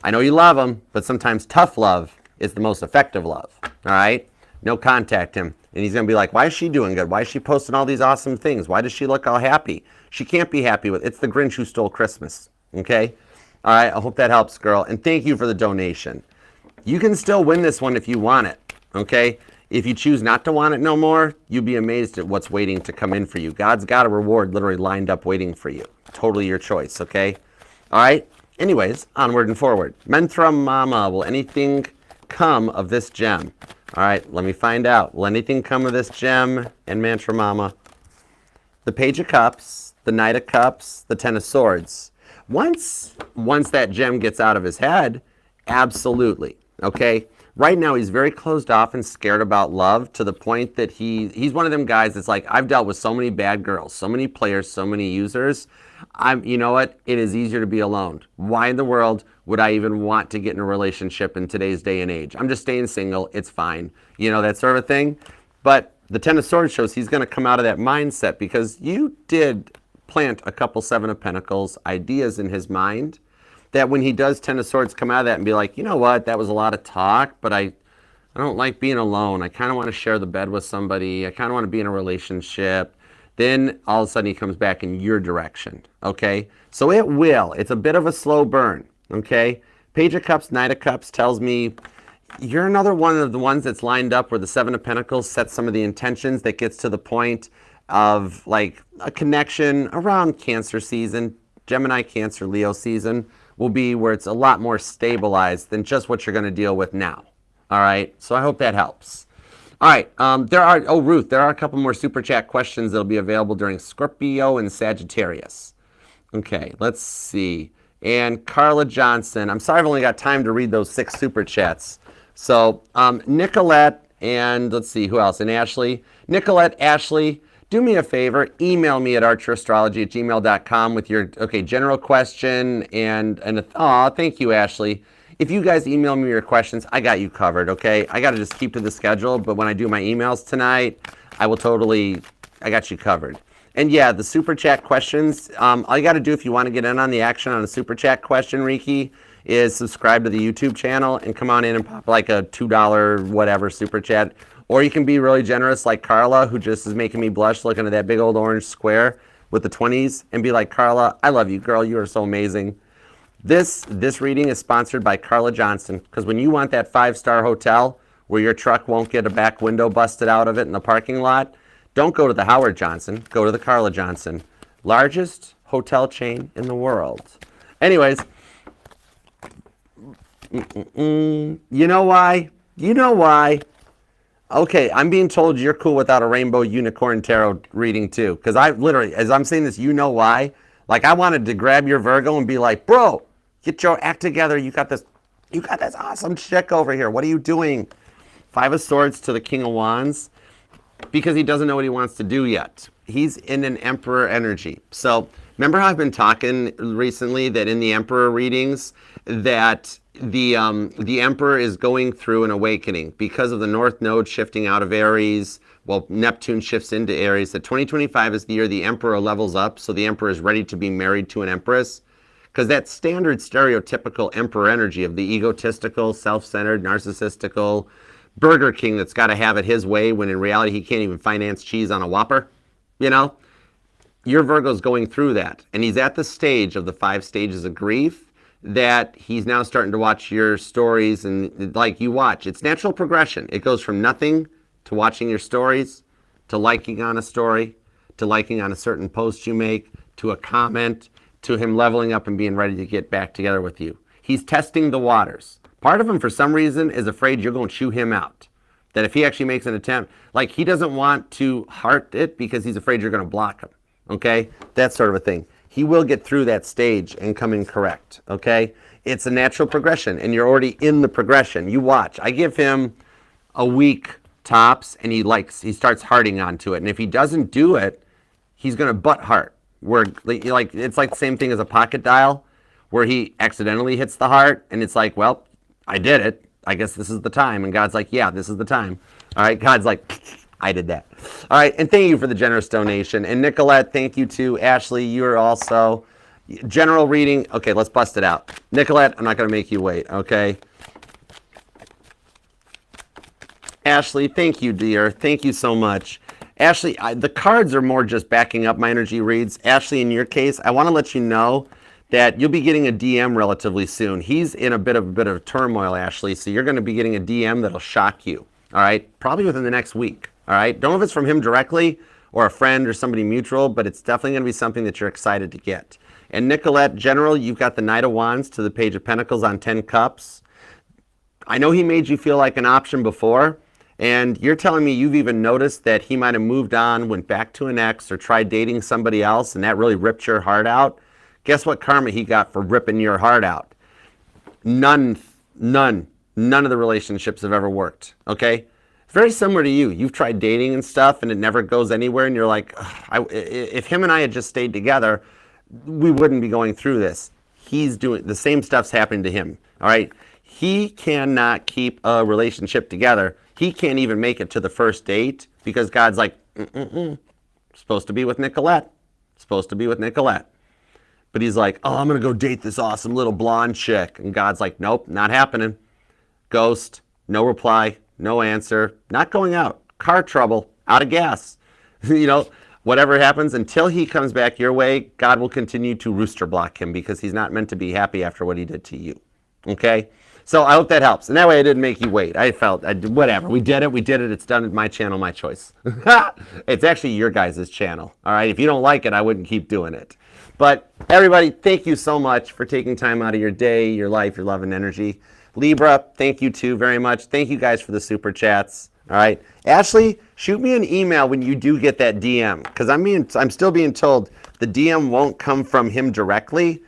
I know you love him, but sometimes tough love is the most effective love. All right? No, contact him. And he's gonna be like, why is she doing good? Why is she posting all these awesome things? Why does she look all happy? She can't be happy with it's the Grinch who stole Christmas. Okay? All right, I hope that helps, girl. And thank you for the donation. You can still win this one if you want it, okay? If you choose not to want it no more, you'd be amazed at what's waiting to come in for you. God's got a reward literally lined up waiting for you. Totally your choice, okay? All right, anyways, onward and forward. Mantra Mama, will anything come of this gem? All right, let me find out. Will anything come of this gem and Mantra Mama? The Page of Cups, the Knight of Cups, the Ten of Swords. Once that gem gets out of his head, absolutely, okay? Right now, he's very closed off and scared about love to the point that he's one of them guys that's like, I've dealt with so many bad girls, so many players, so many users. You know what? It is easier to be alone. Why in the world would I even want to get in a relationship in today's day and age? I'm just staying single. It's fine. You know, that sort of thing. But the Ten of Swords shows he's going to come out of that mindset because you did plant a couple Seven of Pentacles ideas in his mind that when he does Ten of Swords come out of that and be like, you know what, that was a lot of talk, but I don't like being alone. I kind of want to share the bed with somebody. I kind of want to be in a relationship. Then all of a sudden he comes back in your direction, okay? So it will. It's a bit of a slow burn, okay? Page of Cups, Knight of Cups tells me you're another one of the ones that's lined up where the Seven of Pentacles sets some of the intentions that gets to the point of like a connection around Cancer season. Gemini, Cancer, Leo season will be where it's a lot more stabilized than just what you're going to deal with now. All right, so I hope that helps. All right, Ruth, there are a couple more super chat questions that'll be available during Scorpio and Sagittarius. Okay, let's see. And Carla Johnson, I'm sorry I've only got time to read those 6 super chats. So Nicolette and let's see, who else? And Ashley. Nicolette, Ashley, do me a favor, email me at archerastrology@gmail.com with your general question and thank you, Ashley. If you guys email me your questions, I got you covered, okay? I got to just keep to the schedule, but when I do my emails tonight, I got you covered. And yeah, the super chat questions, all you got to do if you want to get in on the action on a super chat question, Riki, is subscribe to the YouTube channel and come on in and pop like a $2 whatever super chat. Or you can be really generous like Carla, who just is making me blush looking at that big old orange square with the 20s, and be like, Carla, I love you, girl. You are so amazing. This reading is sponsored by Carla Johnson, because when you want that 5-star hotel where your truck won't get a back window busted out of it in the parking lot, don't go to the Howard Johnson, go to the Carla Johnson, largest hotel chain in the world. Anyways, you know why? You know why? Okay, I'm being told you're cool without a rainbow unicorn tarot reading too, because I literally, as I'm saying this, you know why? Like I wanted to grab your Virgo and be like, bro, get your act together. You got this awesome chick over here. What are you doing? 5 of Swords to the King of Wands, because he doesn't know what he wants to do yet. He's in an Emperor energy. So remember how I've been talking recently that in the Emperor readings that the Emperor is going through an awakening because of the North Node shifting out of Aries. Well, Neptune shifts into Aries. That 2025 is the year the Emperor levels up, so the Emperor is ready to be married to an Empress. Because that standard stereotypical Emperor energy of the egotistical, self-centered, narcissistical Burger King that's got to have it his way when in reality he can't even finance cheese on a Whopper, you know? Your Virgo's going through that. And he's at the stage of the 5 stages of grief that he's now starting to watch your stories, and like you watch, it's natural progression. It goes from nothing to watching your stories, to liking on a story, to liking on a certain post you make, to a comment, to him leveling up and being ready to get back together with you. He's testing the waters. Part of him, for some reason, is afraid you're going to chew him out. That if he actually makes an attempt, like he doesn't want to heart it because he's afraid you're going to block him. Okay? That sort of a thing. He will get through that stage and come in correct. Okay? It's a natural progression, and you're already in the progression. You watch. I give him a week tops, and he starts hearting onto it. And if he doesn't do it, he's going to butt heart. Where like it's like the same thing as a pocket dial, where he accidentally hits the heart, and it's like, well, I did it. I guess this is the time. And God's like, yeah, this is the time. All right. God's like, I did that. All right. And thank you for the generous donation. And Nicolette, thank you too. Ashley, you are also general reading. Okay, let's bust it out. Nicolette, I'm not going to make you wait. Okay. Ashley, thank you, dear. Thank you so much. Ashley, the cards are more just backing up my energy reads. Ashley, in your case, I want to let you know that you'll be getting a DM relatively soon. He's in a bit of turmoil, Ashley, so you're going to be getting a DM that'll shock you, all right? Probably within the next week, all right? Don't know if it's from him directly or a friend or somebody mutual, but it's definitely going to be something that you're excited to get. And Nicolette, general, you've got the Knight of Wands to the Page of Pentacles on 10 Cups. I know he made you feel like an option before, and you're telling me you've even noticed that he might have moved on, went back to an ex, or tried dating somebody else, and that really ripped your heart out. Guess what karma he got for ripping your heart out? None of the relationships have ever worked, okay? Very similar to you. You've tried dating and stuff, and it never goes anywhere, and you're like, if him and I had just stayed together, we wouldn't be going through this. He's doing, the same stuff's happening to him, all right? He cannot keep a relationship together. He can't even make it to the first date because God's like, supposed to be with Nicolette. Supposed to be with Nicolette. But he's like, oh, I'm going to go date this awesome little blonde chick. And God's like, nope, not happening. Ghost, no reply, no answer, not going out. Car trouble, out of gas. You know, whatever happens, until he comes back your way, God will continue to rooster block him because he's not meant to be happy after what he did to you. Okay? So I hope that helps. And that way I didn't make you wait. Whatever. We did it. It's done. It's my channel, my choice. It's actually your guys' channel. All right? If you don't like it, I wouldn't keep doing it. But everybody, thank you so much for taking time out of your day, your life, your love, and energy. Libra, thank you too very much. Thank you guys for the super chats. All right. Ashley, shoot me an email when you do get that DM, because I'm still being told the DM won't come from him directly.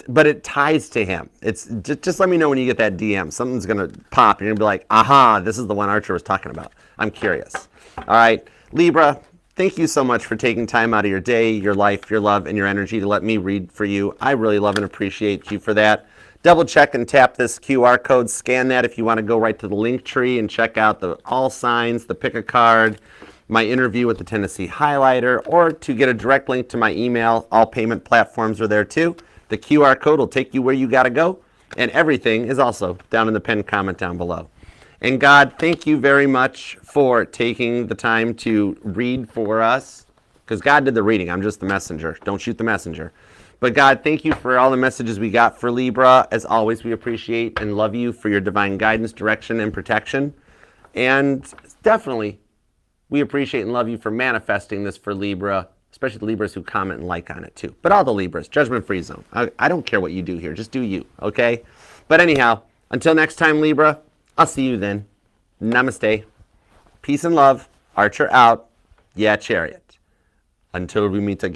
But it ties to him. It's just let me know when you get that DM. Something's gonna pop. You're gonna be like, aha, this is the one Archer was talking about. I'm curious. All right, Libra, thank you so much for taking time out of your day, your life, your love, and your energy to let me read for you. I really love and appreciate you for that. Double check and tap this QR code. Scan that if you want to go right to the link tree and check out the all signs, the pick a card, my interview with the Tennessee Highlighter, or to get a direct link to my email. All payment platforms are there too. The QR code will take you where you got to go, and everything is also down in the pinned comment down below. And God, thank you very much for taking the time to read for us, because God did the reading. I'm just the messenger. Don't shoot the messenger. But God, thank you for all the messages we got for Libra. As always, we appreciate and love you for your divine guidance, direction, and protection. And definitely, we appreciate and love you for manifesting this for Libra, especially the Libras who comment and like on it too. But all the Libras, judgment-free zone. I don't care what you do here. Just do you, okay? But anyhow, until next time, Libra, I'll see you then. Namaste. Peace and love. Archer out. Yeah, Chariot. Until we meet again.